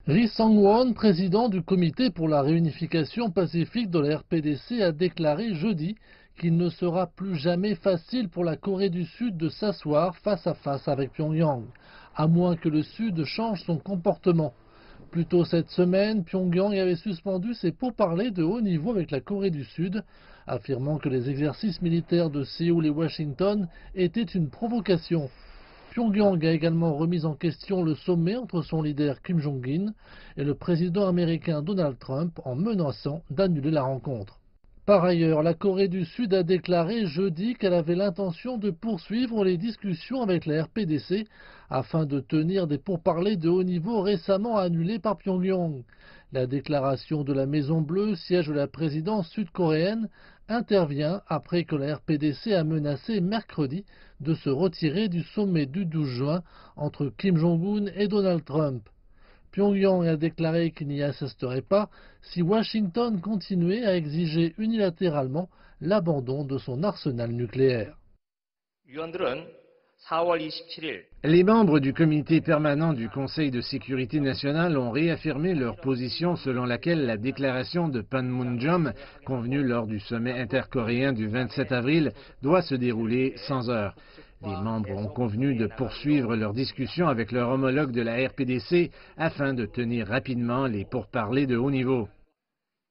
Ri Sang-won, président du comité pour la réunification pacifique de la RPDC, a déclaré jeudi qu'il ne sera plus jamais facile pour la Corée du Sud de s'asseoir face à face avec Pyongyang, à moins que le Sud change son comportement. Plus tôt cette semaine, Pyongyang avait suspendu ses pourparlers de haut niveau avec la Corée du Sud, affirmant que les exercices militaires de Séoul et Washington étaient une provocation. Pyongyang a également remis en question le sommet entre son leader Kim Jong-un et le président américain Donald Trump en menaçant d'annuler la rencontre. Par ailleurs, la Corée du Sud a déclaré jeudi qu'elle avait l'intention de poursuivre les discussions avec la RPDC afin de tenir des pourparlers de haut niveau récemment annulés par Pyongyang. La déclaration de la Maison-Bleue, siège de la présidence sud-coréenne, intervient après que la RPDC a menacé mercredi de se retirer du sommet du 12 juin entre Kim Jong-un et Donald Trump. Pyongyang a déclaré qu'il n'y assisterait pas si Washington continuait à exiger unilatéralement l'abandon de son arsenal nucléaire. Les membres du comité permanent du Conseil de sécurité nationale ont réaffirmé leur position selon laquelle la déclaration de Panmunjom, convenue lors du sommet intercoréen du 27 avril, doit se dérouler sans heurts. Les membres ont convenu de poursuivre leurs discussions avec leur homologue de la RPDC afin de tenir rapidement les pourparlers de haut niveau.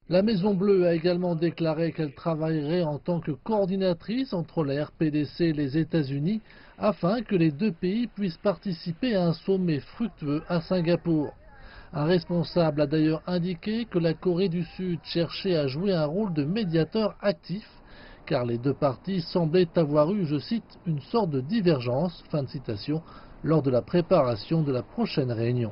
La Maison-Bleue a également déclaré qu'elle travaillerait en tant que coordinatrice entre la RPDC et les États-Unis afin que les deux pays puissent participer à un sommet fructueux à Singapour. Un responsable a d'ailleurs indiqué que la Corée du Sud cherchait à jouer un rôle de médiateur actif car les deux parties semblaient avoir eu, je cite, une sorte de divergence, fin de citation, lors de la préparation de la prochaine réunion.